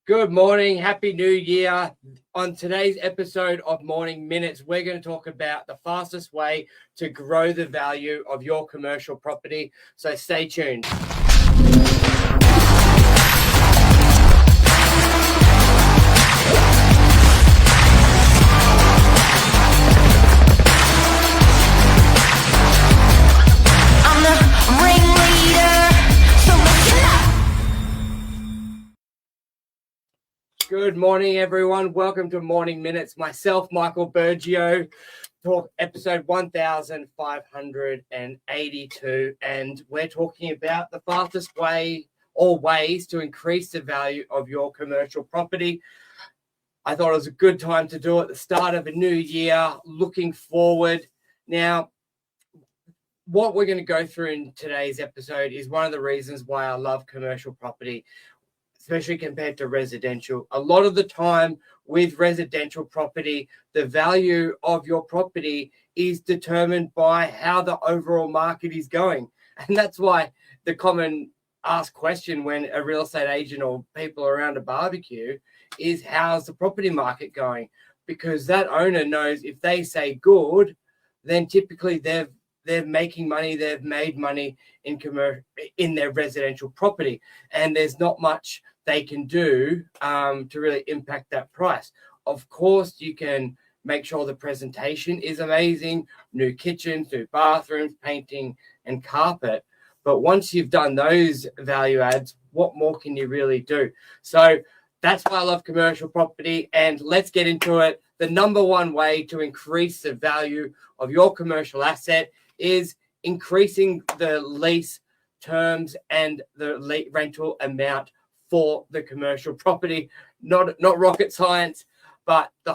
Good morning. Happy New Year. On today's episode of Morning Minutes, we're going to talk about the fastest way to grow the value of your commercial property. So stay tuned. Good morning, everyone. Welcome to Morning Minutes. Myself, Michael Bergio, talk episode 1582, and we're talking about the fastest way or ways to increase the value of your commercial property. I thought it was a good time to do it at the start of a new year, looking forward. Now, what we're going to go through in today's episode is one of the reasons why I love commercial property, especially compared to residential. A lot of the time with residential property, the value of your property is determined by how the overall market is going. And that's why the common asked question when a real estate agent or people around a barbecue is, how's the property market going? Because that owner knows if they say good, then typically they're making money, they've made money in their residential property, and there's not much they can do to really impact that price. Of course, you can make sure the presentation is amazing, new kitchens, new bathrooms, painting and carpet. But once you've done those value adds, what more can you really do? So that's why I love commercial property, and let's get into it. The number one way to increase the value of your commercial asset is increasing the lease terms and the rental amount for the commercial property. Not rocket science, but the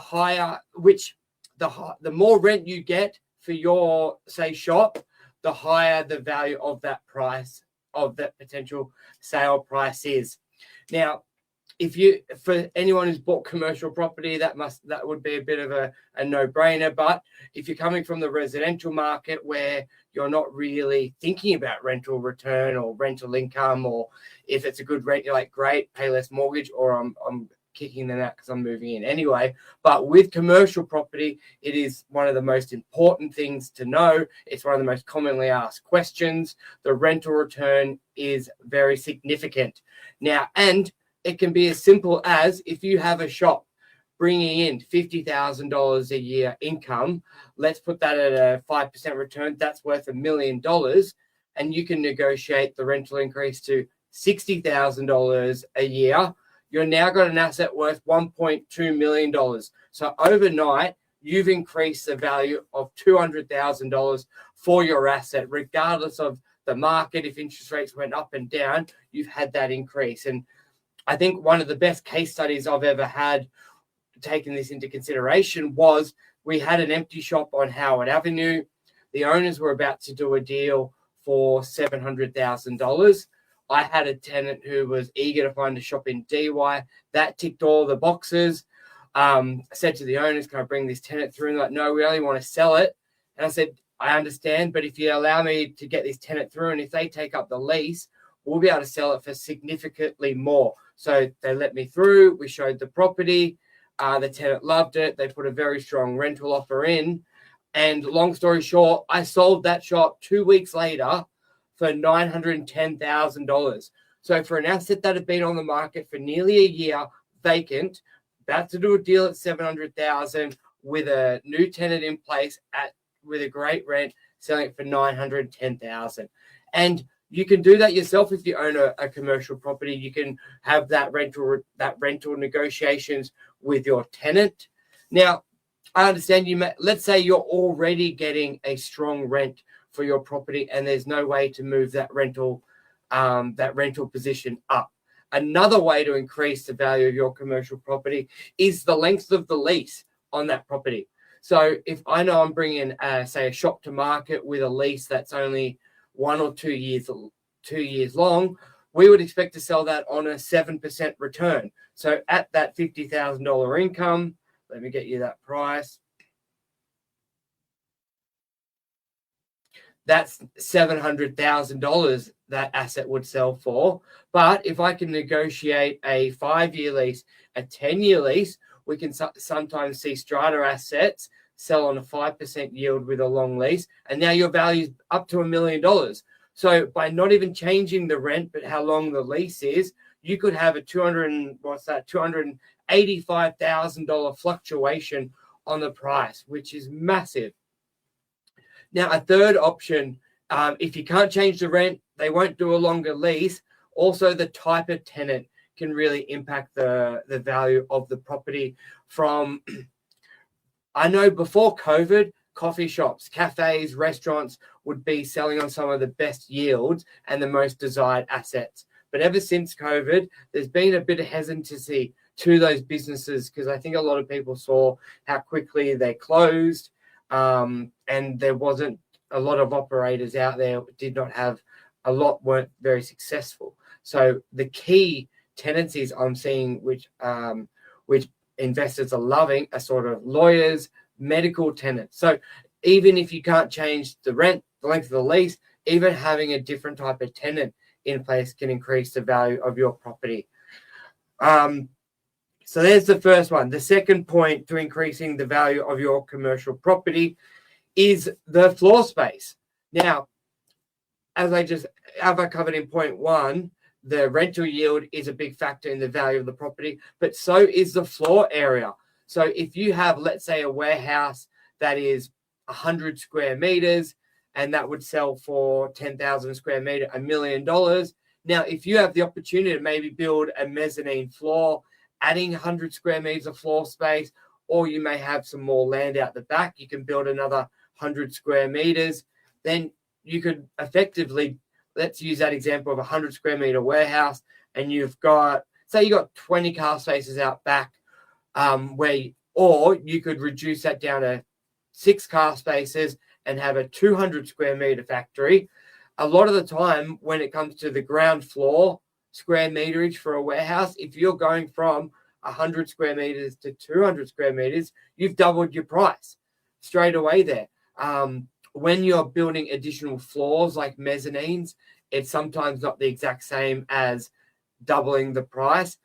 more rent you get for your, say, shop, the higher the value of that price, of that potential sale price is. Now, for anyone who's bought commercial property, that would be a bit of a no-brainer. But if you're coming from the residential market where you're not really thinking about rental return or rental income, or if it's a good rent, you're like, great, pay less mortgage, or I'm kicking them out because I'm moving in anyway. But with commercial property, it is one of the most important things to know. It's one of the most commonly asked questions. The rental return is very significant. Now, and it can be as simple as, if you have a shop bringing in $50,000 a year income, let's put that at a 5% return, that's worth $1 million, and you can negotiate the rental increase to $60,000 a year. You're now got an asset worth $1.2 million. So overnight, you've increased the value of $200,000 for your asset, regardless of the market. If interest rates went up and down, you've had that increase. And I think one of the best case studies I've ever had, taking this into consideration, was we had an empty shop on Howard Avenue. The owners were about to do a deal for $700,000. I had a tenant who was eager to find a shop in DY. That ticked all the boxes. I said to the owners, can I bring this tenant through? And they're like, no, we only want to sell it. And I said, I understand, but if you allow me to get this tenant through, and if they take up the lease, we'll be able to sell it for significantly more. So they let me through. We showed the property. The tenant loved it. They put a very strong rental offer in. And long story short, I sold that shop 2 weeks later for $910,000. So for an asset that had been on the market for nearly a year, vacant, about to do a deal at $700,000 with a new tenant in place with a great rent, selling it for $910,000. And you can do that yourself if you own a commercial property. You can have that rental negotiations with your tenant. Now, I understand let's say you're already getting a strong rent for your property, and there's no way to move that rental position up. Another way to increase the value of your commercial property is the length of the lease on that property. So if I know I'm bringing, say, a shop to market with a lease that's only 1 or 2 years long, we would expect to sell that on a 7% return. So at that $50,000 income, let me get you that price. that's $700,000 that asset would sell for. But if I can negotiate a 5-year lease, a 10-year lease, we can sometimes see strata assets sell on a 5% yield with a long lease, and now your value is up to $1 million. So by not even changing the rent, but how long the lease is, you could have a $285,000 fluctuation on the price, which is massive. Now, a third option, if you can't change the rent, they won't do a longer lease. Also, the type of tenant can really impact the value of the property. I know before COVID, coffee shops, cafes, restaurants would be selling on some of the best yields and the most desired assets. But ever since COVID, there's been a bit of hesitancy to those businesses because I think a lot of people saw how quickly they closed, and there wasn't a lot of operators out there did not have weren't very successful. So the key tenancies I'm seeing, which investors are loving, are sort of lawyers, medical tenants. So even if you can't change the rent, the length of the lease, even having a different type of tenant in place can increase the value of your property. So there's the first one. The second point to increasing the value of your commercial property is the floor space. Now, as I covered in point 1, the rental yield is a big factor in the value of the property, but so is the floor area. So if you have, let's say, a warehouse that is 100 square meters, and that would sell for 10,000 square meter, $1 million. Now, if you have the opportunity to maybe build a mezzanine floor, adding 100 square meters of floor space, or you may have some more land out the back, you can build another 100 square meters, then you could effectively, let's use that example of a 100 square meter warehouse, and you've got, say you got 20 car spaces out back, or you could reduce that down to 6 car spaces and have a 200 square meter factory. A lot of the time when it comes to the ground floor square meterage for a warehouse, if you're going from 100 square meters to 200 square meters, you've doubled your price straight away there. When you're building additional floors like mezzanines, it's sometimes not the exact same as doubling the price.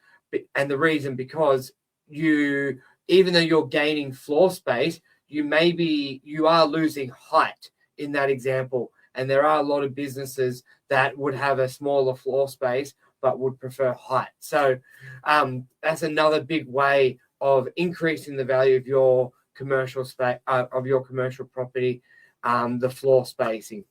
And the reason because even though you're gaining floor space, you are losing height in that example. And there are a lot of businesses that would have a smaller floor space but would prefer height. So that's another big way of increasing the value of your commercial space, of your commercial property, the floor spacing.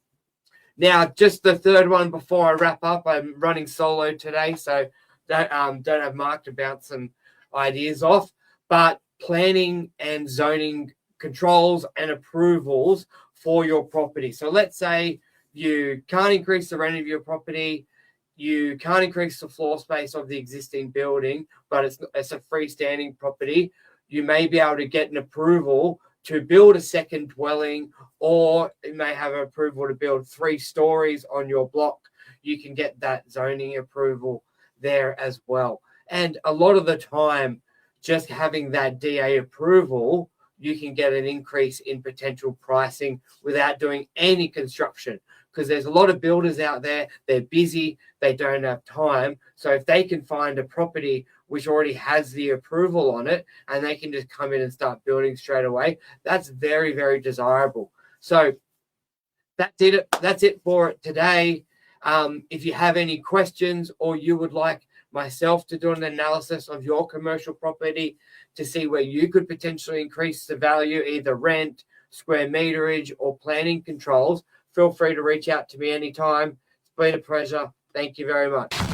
Now, just the third one before I wrap up. I'm running solo today, so don't have Mark to bounce some ideas off. But planning and zoning controls and approvals for your property. So let's say you can't increase the rent of your property, you can't increase the floor space of the existing building, but it's a freestanding property. You may be able to get an approval to build a second dwelling, or you may have an approval to build 3 stories on your block. You can get that zoning approval there as well. And a lot of the time, just having that DA approval, you can get an increase in potential pricing without doing any construction, because there's a lot of builders out there, they're busy, they don't have time. So if they can find a property which already has the approval on it and they can just come in and start building straight away, that's very, very desirable. So that's it for it today. If you have any questions, or you would like myself to do an analysis of your commercial property to see where you could potentially increase the value, either rent, square meterage, or planning controls, feel free to reach out to me anytime. It's been a pleasure. Thank you very much.